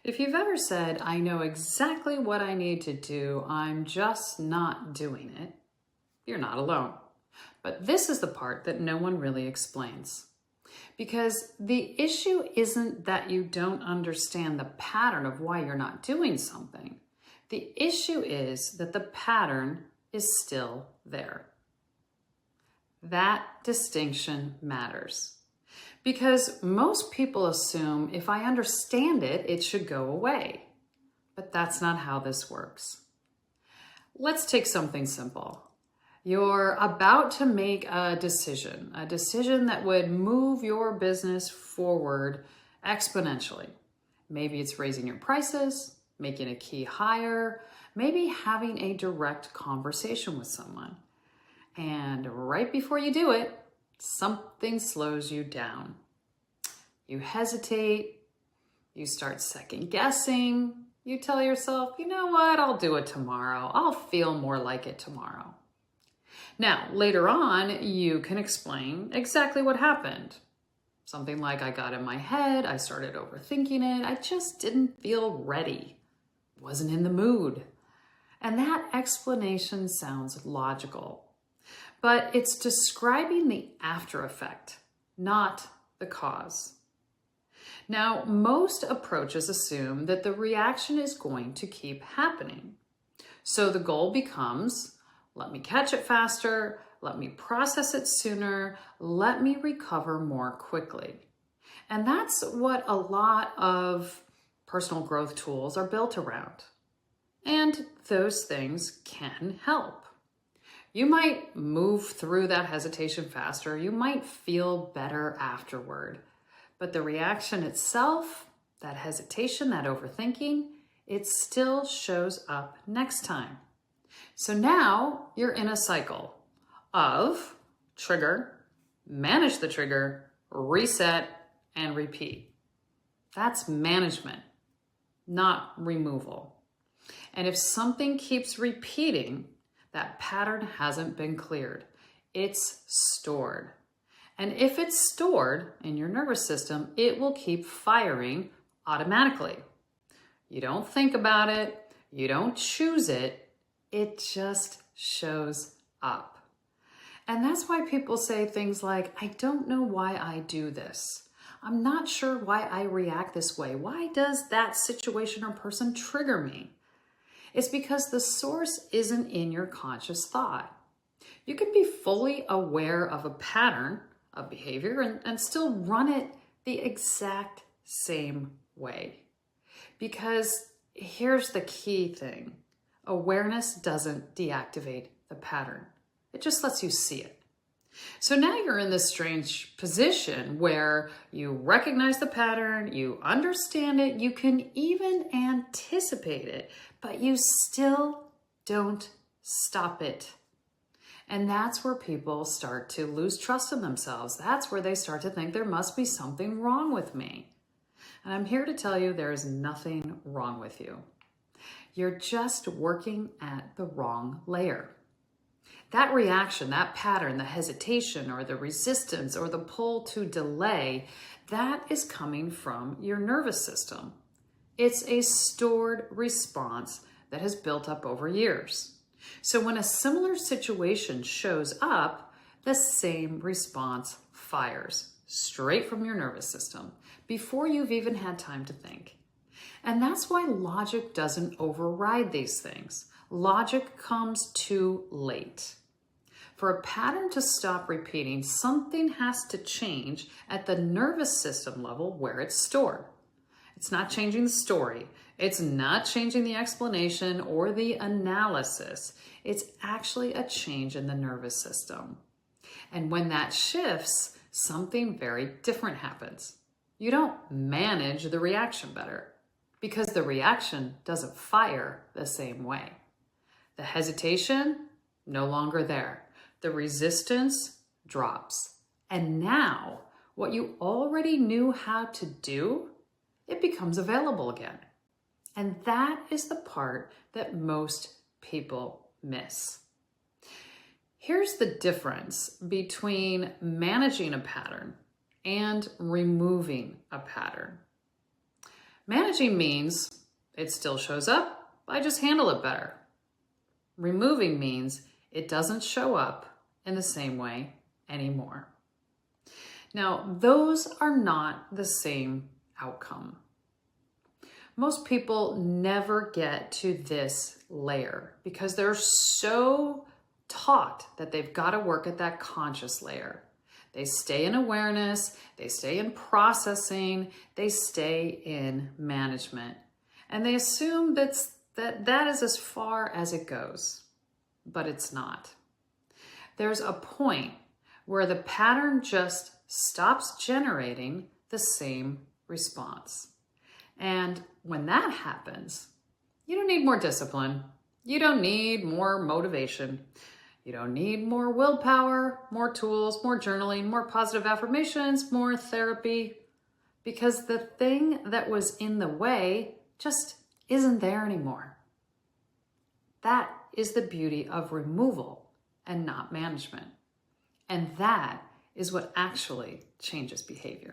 If you've ever said, I know exactly what I need to do, I'm just not doing it, you're not alone. But this is the part that no one really explains. Because the issue isn't that you don't understand the pattern of why you're not doing something. The issue is that the pattern is still there. That distinction matters. Because most people assume if I understand it, it should go away. But that's not how this works. Let's take something simple. You're about to make a decision that would move your business forward exponentially. Maybe it's raising your prices, making a key hire, maybe having a direct conversation with someone. And right before you do it, something slows you down. You hesitate, you start second guessing, you tell yourself, you know what, I'll do it tomorrow. I'll feel more like it tomorrow. Now, later on, you can explain exactly what happened. Something like, I got in my head, I started overthinking it, I just didn't feel ready, wasn't in the mood. And that explanation sounds logical, but it's describing the after effect, not the cause. Now, most approaches assume that the reaction is going to keep happening. So the goal becomes, let me catch it faster, let me process it sooner, let me recover more quickly. And that's what a lot of personal growth tools are built around. And those things can help. You might move through that hesitation faster, you might feel better afterward, but the reaction itself, that hesitation, that overthinking, it still shows up next time. So now you're in a cycle of trigger, manage the trigger, reset, and repeat. That's management, not removal. And if something keeps repeating, that pattern hasn't been cleared. It's stored. And if it's stored in your nervous system, it will keep firing automatically. You don't think about it, you don't choose it, it just shows up. And that's why people say things like, I don't know why I do this. I'm not sure why I react this way. Why does that situation or person trigger me? It's because the source isn't in your conscious thought. You can be fully aware of a pattern of behavior and still run it the exact same way. Because here's the key thing. Awareness doesn't deactivate the pattern. It just lets you see it. So now you're in this strange position where you recognize the pattern, you understand it, you can even anticipate it, but you still don't stop it. And that's where people start to lose trust in themselves. That's where they start to think there must be something wrong with me. And I'm here to tell you there is nothing wrong with you. You're just working at the wrong layer. That reaction, that pattern, the hesitation or the resistance or the pull to delay, that is coming from your nervous system. It's a stored response that has built up over years. So when a similar situation shows up, the same response fires straight from your nervous system before you've even had time to think. And that's why logic doesn't override these things. Logic comes too late. For a pattern to stop repeating, something has to change at the nervous system level where it's stored. It's not changing the story. It's not changing the explanation or the analysis. It's actually a change in the nervous system. And when that shifts, something very different happens. You don't manage the reaction better because the reaction doesn't fire the same way. The hesitation, no longer there. The resistance drops. And now, what you already knew how to do, it becomes available again. And that is the part that most people miss. Here's the difference between managing a pattern and removing a pattern. Managing means it still shows up, I just handle it better. Removing means it doesn't show up in the same way anymore. Now, those are not the same outcome. Most people never get to this layer because they're so taught that they've got to work at that conscious layer. They stay in awareness, they stay in processing, they stay in management. And they assume that is as far as it goes, but it's not. There's a point where the pattern just stops generating the same response. And when that happens, you don't need more discipline. You don't need more motivation. You don't need more willpower, more tools, more journaling, more positive affirmations, more therapy, because the thing that was in the way just isn't there anymore. That is the beauty of removal and not management. And that is what actually changes behavior.